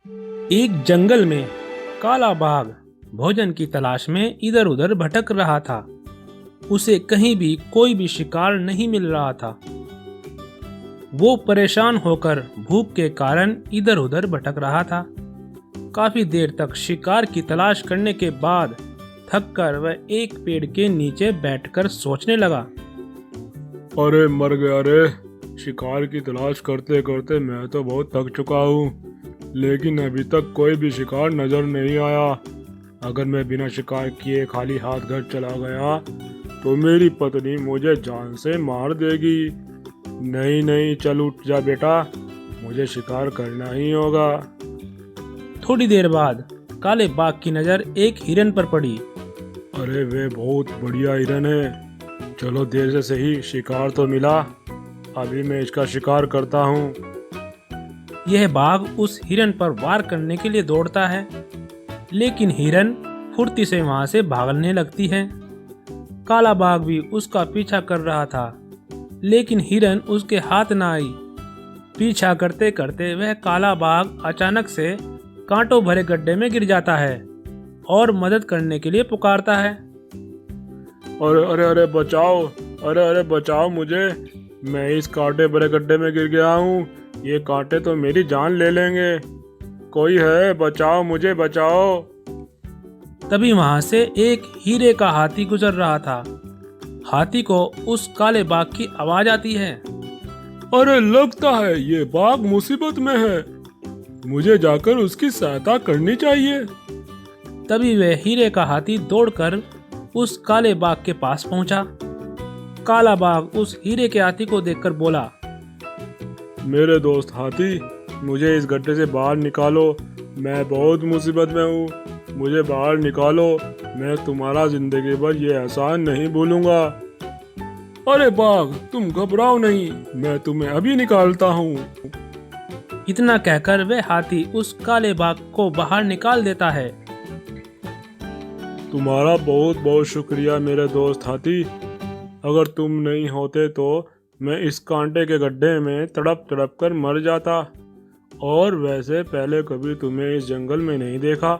एक जंगल में काला बाघ भोजन की तलाश में इधर उधर भटक रहा था। उसे कहीं भी कोई भी शिकार नहीं मिल रहा था। वो परेशान होकर भूख के कारण इधर उधर भटक रहा था। काफी देर तक शिकार की तलाश करने के बाद थककर वह एक पेड़ के नीचे बैठकर सोचने लगा। अरे मर गया रे। शिकार की तलाश करते करते मैं तो बहुत थक चुका हूँ, लेकिन अभी तक कोई भी शिकार नजर नहीं आया। अगर मैं बिना शिकार किए खाली हाथ घर चला गया तो मेरी पत्नी मुझे जान से मार देगी। नहीं नहीं, चल उठ जा बेटा, मुझे शिकार करना ही होगा। थोड़ी देर बाद काले बाघ की नजर एक हिरन पर पड़ी। अरे वे बहुत बढ़िया हिरन है। चलो देर से सही शिकार तो मिला। अभी मैं इसका शिकार करता हूँ। यह बाघ उस हिरन पर वार करने के लिए दौड़ता है, लेकिन हिरन फुर्ती से वहां से भागने लगती है। काला बाघ भी उसका पीछा कर रहा था, लेकिन हिरन उसके हाथ न आई। पीछा करते करते वह काला बाघ अचानक से कांटों भरे गड्ढे में गिर जाता है और मदद करने के लिए पुकारता है। अरे अरे अरे बचाओ, अरे अरे बचाओ मुझे, मैं इस कांटे भरे गड्ढे में गिर गया हूँ। ये कांटे तो मेरी जान ले लेंगे। कोई है, बचाओ मुझे, बचाओ। तभी वहां से एक हीरे का हाथी गुजर रहा था। हाथी को उस काले बाघ की आवाज आती है। अरे लगता है ये बाघ मुसीबत में है, मुझे जाकर उसकी सहायता करनी चाहिए। तभी वह हीरे का हाथी दौड़कर उस काले बाघ के पास पहुंचा। काला बाघ उस हीरे के हाथी को देखकर बोला, मेरे दोस्त हाथी, मुझे इस गड्ढे से बाहर निकालो। मैं बहुत मुसीबत में हूँ, मुझे बाहर निकालो। मैं तुम्हारा जिंदगी भर ये एहसान नहीं भूलूंगा। अरे बाघ, तुम घबराओ नहीं, मैं तुम्हें अभी निकालता हूँ। इतना कहकर वह हाथी उस काले बाघ को बाहर निकाल देता है। तुम्हारा बहुत बहुत शुक्रिया मेरे दोस्त हाथी। अगर तुम नहीं होते तो मैं इस कांटे के गड्ढे में तड़प तड़प कर मर जाता। और वैसे पहले कभी तुम्हें इस जंगल में नहीं देखा।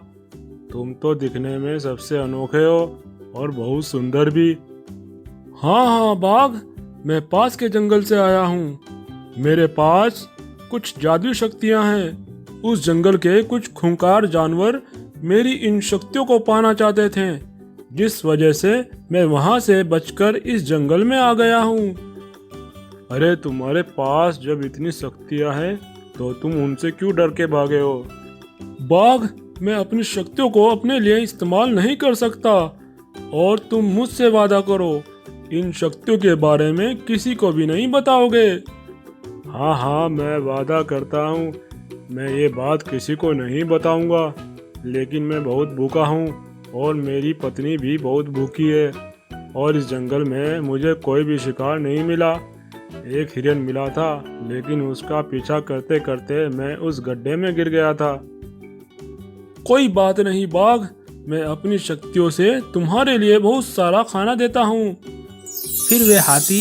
तुम तो दिखने में सबसे अनोखे हो और बहुत सुंदर भी। हाँ हाँ बाघ, मैं पास के जंगल से आया हूँ। मेरे पास कुछ जादुई शक्तियाँ हैं। उस जंगल के कुछ खूंखार जानवर मेरी इन शक्तियों को पाना चाहते थे, जिस वजह से मैं वहां से बचकर इस जंगल में आ गया हूँ। अरे तुम्हारे पास जब इतनी शक्तियाँ हैं तो तुम उनसे क्यों डर के भागे हो? बाघ, मैं अपनी शक्तियों को अपने लिए इस्तेमाल नहीं कर सकता, और तुम मुझसे वादा करो इन शक्तियों के बारे में किसी को भी नहीं बताओगे। हाँ हाँ, मैं वादा करता हूँ, मैं ये बात किसी को नहीं बताऊंगा। लेकिन मैं बहुत भूखा हूँ और मेरी पत्नी भी बहुत भूखी है, और इस जंगल में मुझे कोई भी शिकार नहीं मिला। एक हिरन मिला था, लेकिन उसका पीछा करते करते मैं उस गड्ढे में गिर गया था। कोई बात नहीं बाघ, मैं अपनी शक्तियों से तुम्हारे लिए बहुत सारा खाना देता हूँ। फिर वह हाथी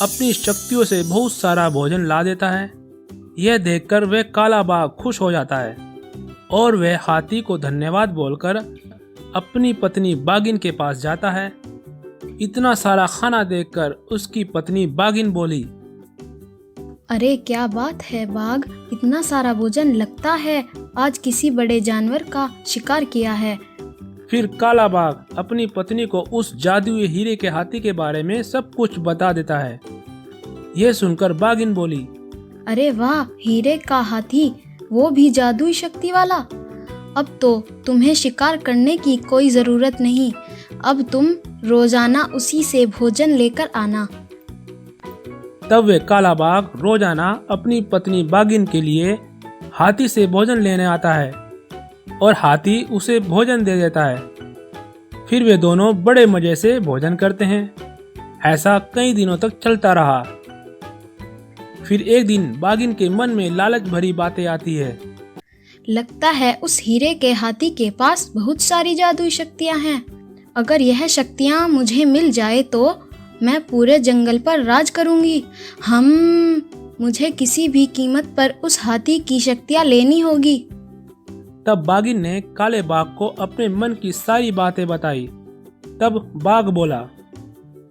अपनी शक्तियों से बहुत सारा भोजन ला देता है। यह देखकर वह काला बाघ खुश हो जाता है और वह हाथी को धन्यवाद बोलकर अपनी पत्नी बाघिन के पास जाता है। इतना सारा खाना देखकर उसकी पत्नी बाघिन बोली, अरे क्या बात है बाघ, इतना सारा भोजन, लगता है आज किसी बड़े जानवर का शिकार किया है। फिर काला बाघ अपनी पत्नी को उस जादुई हीरे के हाथी के बारे में सब कुछ बता देता है। यह सुनकर बाघिन बोली, अरे वाह, हीरे का हाथी, वो भी जादुई शक्ति वाला। अब तो तुम्हें शिकार करने की कोई जरूरत नहीं। अब तुम रोजाना उसी से भोजन लेकर आना। तब वे काला बाघ रोजाना अपनी पत्नी बाघिन के लिए हाथी से भोजन लेने आता है और हाथी उसे भोजन दे देता है। फिर वे दोनों बड़े मजे से भोजन करते हैं। ऐसा कई दिनों तक चलता रहा। फिर एक दिन बाघिन के मन में लालच भरी बातें आती है। लगता है उस हीरे के हाथी के पास बहुत सारी जादुई शक्तियाँ हैं। अगर यह शक्तियाँ मुझे मिल जाए तो मैं पूरे जंगल पर राज करूंगी। मुझे किसी भी कीमत पर उस हाथी की शक्तियाँ लेनी होगी। तब बाघिन ने काले बाघ को अपने मन की सारी बातें बताई। तब बाघ बोला,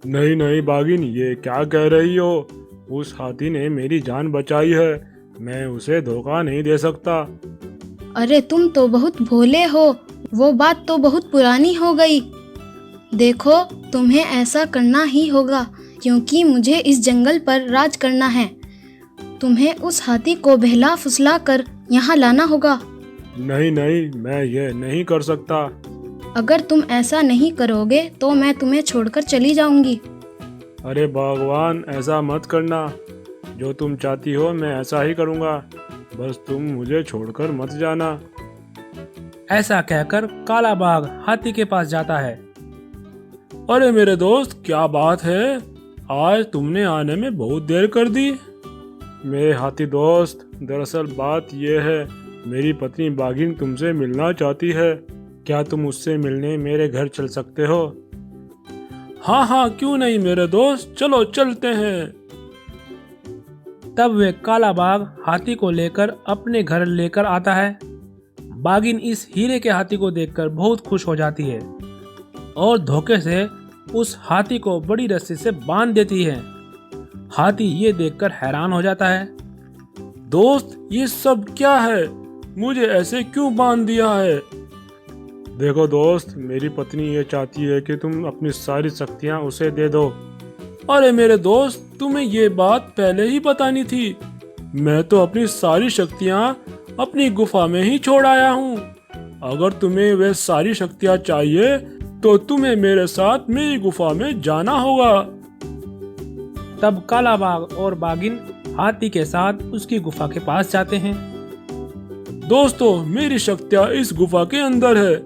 नहीं नहीं बाघिन, ये क्या कह रही हो? उस हाथी ने मेरी जान बचाई है, मैं उसे धोखा नहीं दे सकता। अरे तुम तो बहुत भोले हो, वो बात तो बहुत पुरानी हो गई। देखो, तुम्हें ऐसा करना ही होगा क्योंकि मुझे इस जंगल पर राज करना है। तुम्हें उस हाथी को बहला फुसला कर यहाँ लाना होगा। नहीं नहीं, मैं ये नहीं कर सकता। अगर तुम ऐसा नहीं करोगे तो मैं तुम्हें छोड़कर चली जाऊंगी। अरे भगवान, ऐसा मत करना। जो तुम चाहती हो मैं ऐसा ही करूँगा, बस तुम मुझे छोड़कर मत जाना। ऐसा कहकर काला बाघ हाथी के पास जाता है। अरे मेरे दोस्त, क्या बात है? आज तुमने आने में बहुत देर कर दी। मेरे हाथी दोस्त, दरअसल बात यह है, मेरी पत्नी बाघिन तुमसे मिलना चाहती है। क्या तुम उससे मिलने मेरे घर चल सकते हो? हाँ हाँ, क्यों नहीं मेरे दोस्त, चलो चलते हैं। तब वे काला बाघ हाथी को लेकर अपने घर लेकर आता है। बाघिन इस हीरे के हाथी को देखकर बहुत खुश हो जाती है और धोखे से उस हाथी को बड़ी रस्सी से बांध देती है। हाथी ये देखकर हैरान हो जाता है। दोस्त, ये सब क्या है? मुझे ऐसे क्यों बांध दिया है? देखो दोस्त, मेरी पत्नी ये चाहती है कि तुम अपनी सारी शक्तियाँ उसे दे दो। अरे मेरे दोस्त, तुम्हें ये बात पहले ही बतानी थी। मैं तो अपनी सारी शक्तियाँ अपनी गुफा में ही छोड़ आया हूँ। अगर तुम्हें वे सारी शक्तियाँ चाहिए तो तुम्हें मेरे साथ मेरी गुफा में जाना होगा। तब काला बाघ और बाघिन हाथी के साथ उसकी गुफा के पास जाते हैं। दोस्तों, मेरी शक्तियाँ इस गुफा के अंदर है।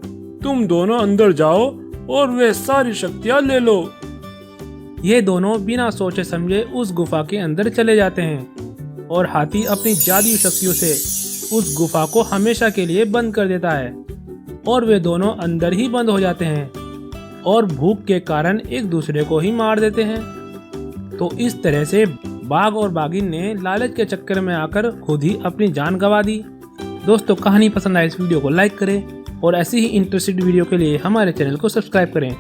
तुम दोनों अंदर जाओ और वे सारी शक्तियाँ ले लो। ये दोनों बिना सोचे समझे उस गुफा के अंदर चले जाते हैं और हाथी अपनी जादुई शक्तियों से उस गुफा को हमेशा के लिए बंद कर देता है और वे दोनों अंदर ही बंद हो जाते हैं और भूख के कारण एक दूसरे को ही मार देते हैं। तो इस तरह से बाघ और बाघिन ने लालच के चक्कर में आकर खुद ही अपनी जान गंवा दी। दोस्तों, कहानी पसंद आए इस वीडियो को लाइक करें और ऐसी ही इंटरेस्टिंग वीडियो के लिए हमारे चैनल को सब्सक्राइब करें।